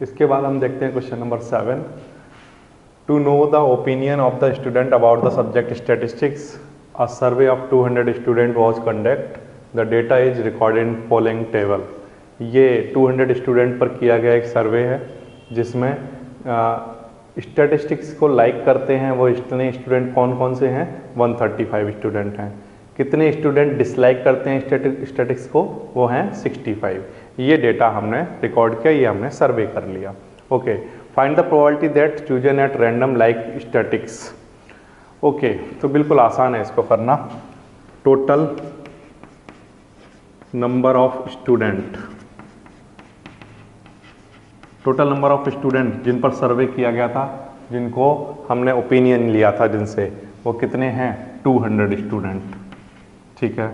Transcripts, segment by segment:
इसके बाद हम देखते हैं question number 7। To know the opinion of the student about the subject statistics, a survey of 200 student was conduct, the data is recorded in following table. ये 200 student पर किया गया एक सर्वे है जिसमें स्टैटिस्टिक्स को लाइक करते हैं वो इतने स्टूडेंट कौन कौन से हैं, 135 स्टूडेंट हैं। कितने स्टूडेंट डिसलाइक करते हैं स्टैटिस्टिक्स को, वो हैं 65। ये डेटा हमने रिकॉर्ड किया, ये हमने सर्वे कर लिया। Okay, find the probability that chosen at random like statics. Okay, तो बिल्कुल आसान है इसको करना। Total number of student, total number of student जिन पर सर्वे किया गया था, जिनको हमने ओपिनियन लिया था जिनसे, वो कितने हैं, 200 स्टूडेंट। ठीक है,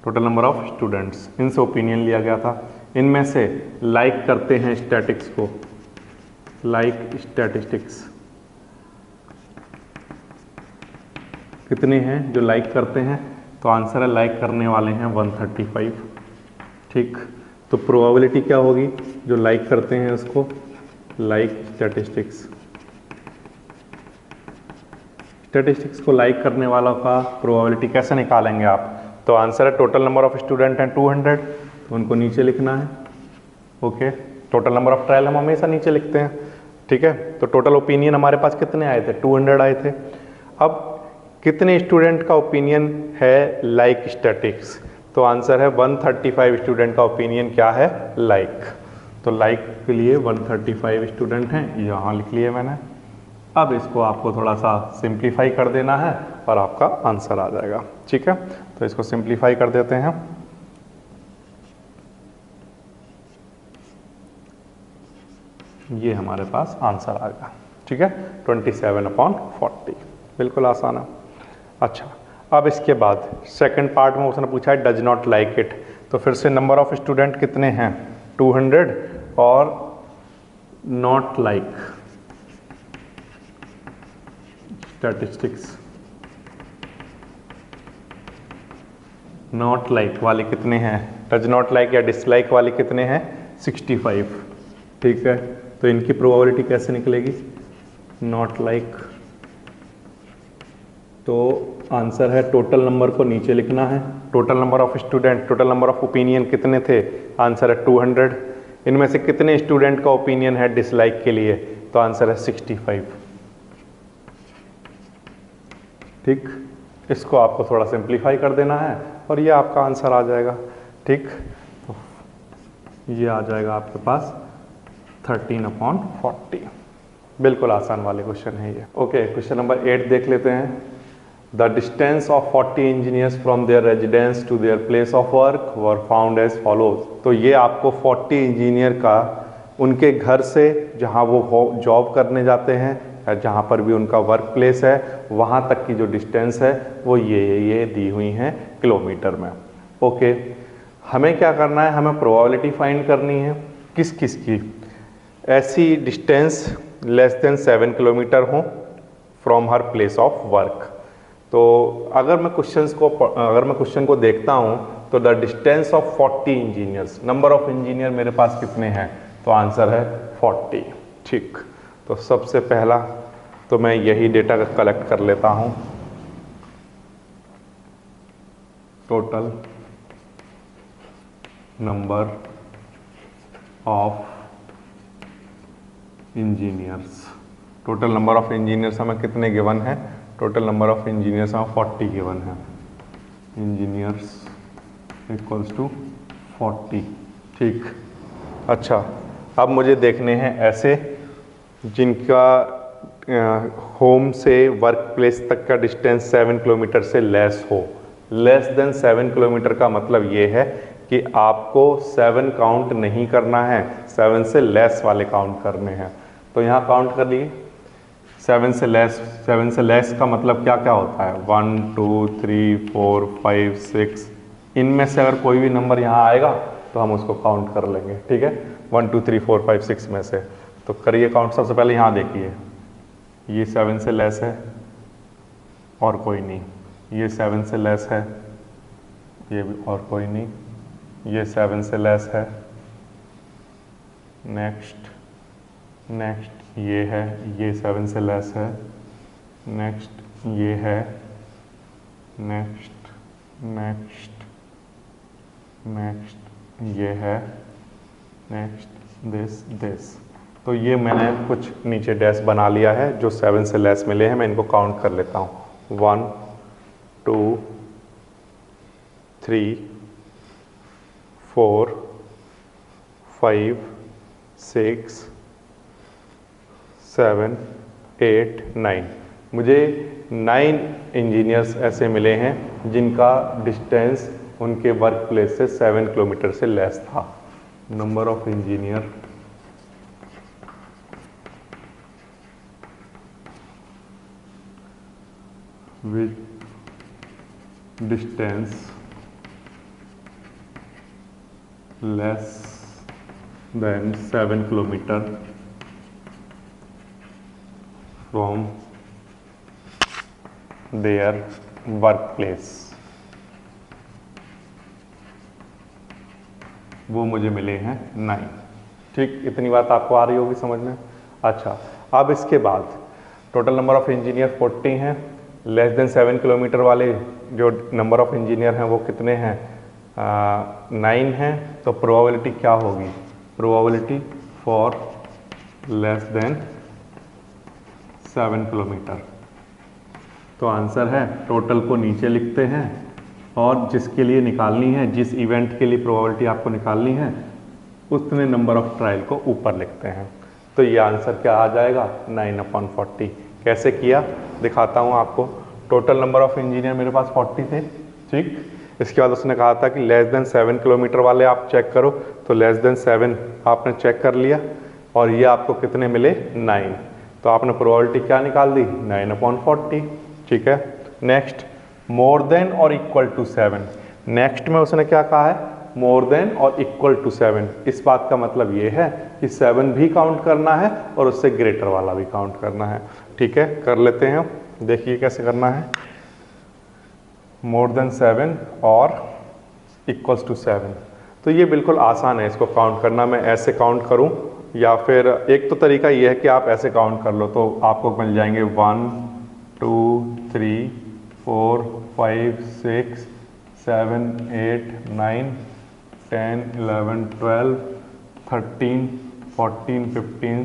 टोटल नंबर ऑफ स्टूडेंट्स, इनसे ओपिनियन लिया गया था। इनमें से लाइक करते हैं स्टैटिक्स को, लाइक स्टैटिस्टिक्स कितने हैं जो लाइक करते हैं, तो आंसर है लाइक करने वाले हैं 135। ठीक, तो प्रोबेबिलिटी क्या होगी, जो लाइक करते हैं उसको, लाइक स्टैटिस्टिक्स, स्टैटिस्टिक्स को लाइक करने वालों का प्रोबेबिलिटी कैसे निकालेंगे आप, तो आंसर है टोटल नंबर ऑफ स्टूडेंट हैं 200, तो उनको नीचे लिखना है। Okay, total number of trial हम हमेशा नीचे लिखते हैं। ठीक है, तो टोटल ओपिनियन हमारे पास कितने आए थे, 200 आए थे। अब कितने स्टूडेंट का ओपिनियन है लाइक स्टैटिक्स, तो आंसर है 135 स्टूडेंट का ओपिनियन क्या है, लाइक। तो लाइक के लिए 135 स्टूडेंट हैं, यहाँ लिख लिए मैंने। अब इसको आपको थोड़ा सा सिंप्लीफाई कर देना है और आपका आंसर आ जाएगा। ठीक है, तो इसको सिंप्लीफाई कर देते हैं। ये हमारे पास आंसर आ गया। ठीक है, 27/40, बिल्कुल आसान है। अच्छा, अब इसके बाद सेकंड पार्ट में उसने पूछा है डज नॉट लाइक इट, तो फिर से नंबर ऑफ स्टूडेंट कितने हैं, 200 और not like statistics, not like वाले कितने हैं, डज नॉट लाइक या डिसलाइक वाले कितने हैं, 65। ठीक है, तो इनकी प्रोबेबिलिटी कैसे निकलेगी, नॉट लाइक, तो आंसर है टोटल नंबर को नीचे लिखना है। Total number of student, total number of opinion कितने थे, आंसर है 200। इनमें से कितने स्टूडेंट का ओपिनियन है डिसलाइक के लिए, तो आंसर है 65। ठीक, इसको आपको थोड़ा सिंप्लीफाई कर देना है और ये आपका आंसर आ जाएगा। ठीक, तो ये आ जाएगा आपके पास 13/40। बिल्कुल आसान वाले क्वेश्चन है ये। ओके, क्वेश्चन नंबर 8 देख लेते हैं। The distance of 40 engineers from their residence to their place of work were found as follows. तो ये आपको 40 इंजीनियर का उनके घर से जहाँ वो जॉब करने जाते हैं या जहाँ पर भी उनका वर्क प्लेस है वहाँ तक की जो डिस्टेंस है वो ये दी हुई हैं किलोमीटर में। ओके, हमें क्या करना है, हमें प्रोबेबिलिटी फाइंड करनी है किस किस की, ऐसी डिस्टेंस लेस देन 7 किलोमीटर हो from her place of work. तो अगर मैं क्वेश्चन को देखता हूँ तो the distance of 40 engineers, number of engineer मेरे पास कितने हैं, तो आंसर है 40। ठीक, तो सबसे पहला तो मैं यही डेटा कलेक्ट कर लेता हूँ, total number of engineers, total number of engineers हमें कितने गिवन है, टोटल नंबर ऑफ इंजीनियर्स हमें 40 गिवन है, इंजीनियर्स इक्वल्स टू 40। ठीक, अच्छा, अब मुझे देखने हैं ऐसे जिनका होम से वर्क प्लेस तक का डिस्टेंस 7 किलोमीटर से लेस हो। लेस देन 7 किलोमीटर का मतलब ये है कि आपको 7 काउंट नहीं करना है, 7 से लेस वाले काउंट करने हैं। तो यहाँ काउंट कर लिए 7 से लेस, 7 से लेस का मतलब क्या क्या होता है, 1 2 3 4 5 6, इनमें से अगर कोई भी नंबर यहाँ आएगा तो हम उसको काउंट कर लेंगे। ठीक है, 1 2 3 4 5 6 में से, तो करिए काउंट। सबसे पहले यहाँ देखिए, ये 7 से लेस है और कोई नहीं, ये 7 से लेस है, ये भी और कोई नहीं, ये 7 से लेस है, नेक्स्ट नेक्स्ट ये है, ये 7 से लेस है, नेक्स्ट ये है, नेक्स्ट नेक्स्ट नेक्स्ट ये है, नेक्स्ट दिस। तो ये मैंने कुछ नीचे डैश बना लिया है जो 7 से लेस मिले हैं, मैं इनको काउंट कर लेता हूँ। 1 2 3 4 5 6 7 8 9। मुझे 9 इंजीनियर्स ऐसे मिले हैं जिनका डिस्टेंस उनके वर्क प्लेस से 7 किलोमीटर से लेस था। Number of engineer with distance less than 7 kilometre from their work place, वो मुझे मिले हैं 9। ठीक, इतनी बात आपको आ रही होगी समझ में। अच्छा, अब इसके बाद टोटल नंबर ऑफ इंजीनियर 40 हैं। लेस देन 7 किलोमीटर वाले जो नंबर ऑफ इंजीनियर हैं वो कितने हैं? 9 हैं। तो प्रोबेबिलिटी क्या होगी? Probability for less than 7 kilometre. तो आंसर है, टोटल को नीचे लिखते हैं और जिसके लिए निकालनी है, जिस इवेंट के लिए प्रोबेबिलिटी आपको निकालनी है, उतने नंबर ऑफ ट्रायल को ऊपर लिखते हैं। तो ये आंसर क्या आ जाएगा? 9/40। कैसे किया दिखाता हूँ आपको। टोटल नंबर ऑफ इंजीनियर मेरे पास 40 थे। ठीक, इसके बाद उसने कहा था कि लेस देन 7 किलोमीटर वाले आप चेक करो। तो लेस देन 7 आपने चेक कर लिया और ये आपको कितने मिले? 9। तो आपने प्रोबेबिलिटी क्या निकाल दी? 9/40। ठीक है। नेक्स्ट, मोर देन और इक्वल टू 7। नेक्स्ट में उसने क्या कहा है? मोर देन और इक्वल टू 7। इस बात का मतलब ये है कि 7 भी काउंट करना है और उससे ग्रेटर वाला भी काउंट करना है। ठीक है, कर लेते हैं। देखिए कैसे करना है। मोर देन 7 और इक्वल्स टू 7। तो ये बिल्कुल आसान है इसको काउंट करना। मैं ऐसे काउंट करूं या फिर एक तो तरीका ये है कि आप ऐसे काउंट कर लो, तो आपको मिल जाएंगे 1 2 3 4 5 6 7 8 9 10 11 12 13 14 15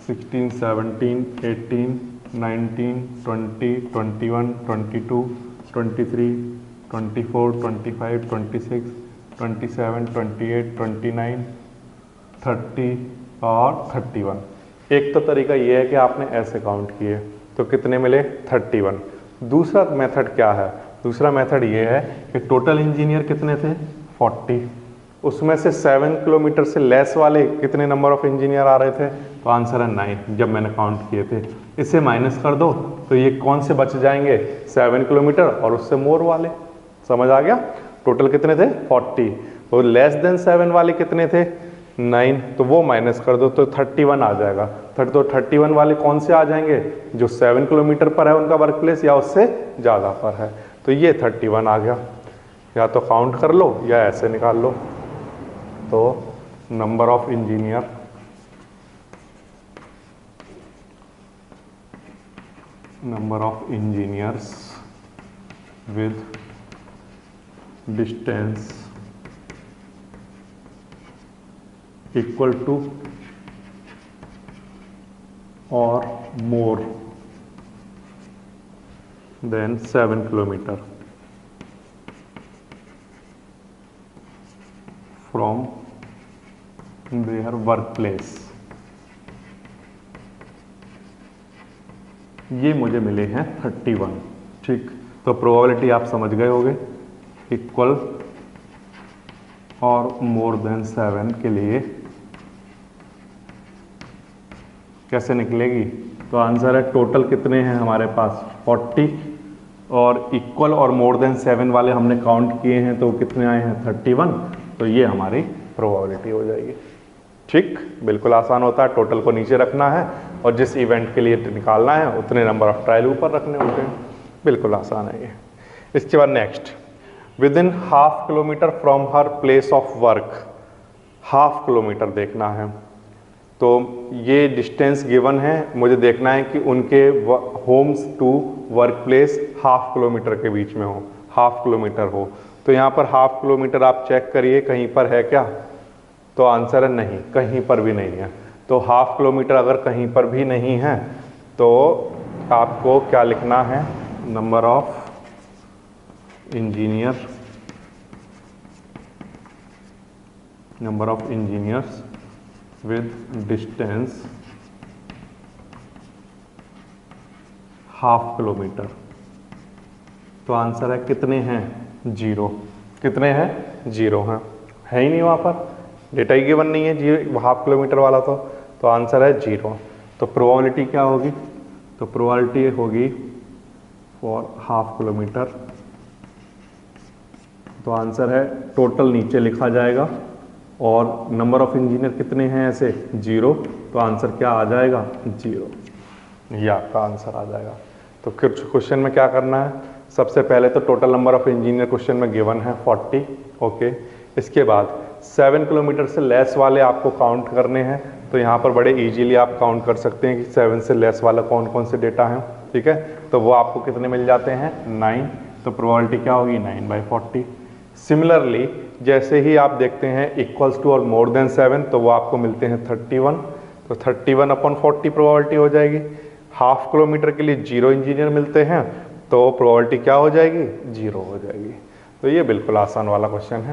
16 17 18 19 20 21 22 23 24 25 26 27 28 29 30 और 31। एक तो तरीका ये है कि आपने ऐसे काउंट किए, तो कितने मिले? 31। दूसरा मेथड क्या है? दूसरा मेथड ये है कि टोटल इंजीनियर कितने थे? 40। उसमें से 7 किलोमीटर से लेस वाले कितने नंबर ऑफ इंजीनियर आ रहे थे? तो आंसर है 9 जब मैंने काउंट किए थे। इसे माइनस कर दो तो ये कौन से बच जाएंगे? 7 किलोमीटर और उससे मोर वाले। समझ आ गया? टोटल कितने थे? 40। और लेस देन 7 वाले कितने थे? 9। तो वो माइनस कर दो तो 31 आ जाएगा। तो 31 वाले कौन से आ जाएंगे? जो 7 किलोमीटर पर है उनका वर्क प्लेस या उससे ज़्यादा पर है। तो ये 31 आ गया। या तो काउंट कर लो या ऐसे निकाल लो। तो number of engineer with distance equal to और more than 7 kilometre from their work place, ये मुझे मिले हैं 31। ठीक, तो प्रोबेबिलिटी आप समझ गए होंगे। इक्वल और मोर देन 7 के लिए कैसे निकलेगी? तो आंसर है, टोटल कितने हैं हमारे पास? 40 और इक्वल और मोर देन 7 वाले हमने काउंट किए हैं तो कितने आए हैं? 31। तो ये हमारी प्रोबेबिलिटी हो जाएगी। ठीक, बिल्कुल आसान होता है। टोटल को नीचे रखना है और जिस इवेंट के लिए निकालना है उतने नंबर ऑफ ट्रायल ऊपर रखने होते हैं। बिल्कुल आसान है ये। इसके बाद next, with in ½ kilometre from her place of work. ½ kilometre देखना है। तो ये डिस्टेंस गिवन है, मुझे देखना है कि उनके homes to work place 1/2 kilometre के बीच में हो, 1/2 किलोमीटर हो। तो यहाँ पर 1/2 किलोमीटर आप चेक करिए कहीं पर है क्या, तो आंसर है नहीं, कहीं पर भी नहीं है। तो 1/2 किलोमीटर अगर कहीं पर भी नहीं है तो आपको क्या लिखना है, number of engineer, number of engineers with distance 1/2 kilometre. तो आंसर है कितने हैं, 0। कितने हैं, 0 हैं, है ही नहीं वहाँ पर, डेटा ही गिवन नहीं है 1/2 किलोमीटर वाला। तो आंसर है 0। तो प्रोबेबिलिटी क्या होगी, तो प्रोबेबिलिटी होगी फॉर 1/2 किलोमीटर, तो आंसर है टोटल नीचे लिखा जाएगा और नंबर ऑफ इंजीनियर कितने हैं ऐसे, 0। तो आंसर क्या आ जाएगा, 0, ये आपका आंसर आ जाएगा। तो फिर क्वेश्चन में क्या करना है, सबसे पहले तो total number of engineer question में गिवन है 40, ओके। इसके बाद 7 किलोमीटर से लेस वाले आपको काउंट करने हैं। तो यहाँ पर बड़े इजीली आप काउंट कर सकते हैं कि 7 से लेस वाला कौन कौन से डेटा हैं, ठीक है। तो वो आपको कितने मिल जाते हैं, 9। तो प्रोबेबिलिटी क्या होगी, 9/40। सिमिलरली जैसे ही आप देखते हैं इक्वल्स टू और मोर देन 7, तो वो आपको मिलते हैं 31। तो 31/40 प्रोबेबिलिटी हो जाएगी। 1/2 किलोमीटर के लिए 0 इंजीनियर मिलते हैं, तो प्रोबेबिलिटी क्या हो जाएगी, 0 हो जाएगी। तो ये बिल्कुल आसान वाला क्वेश्चन है।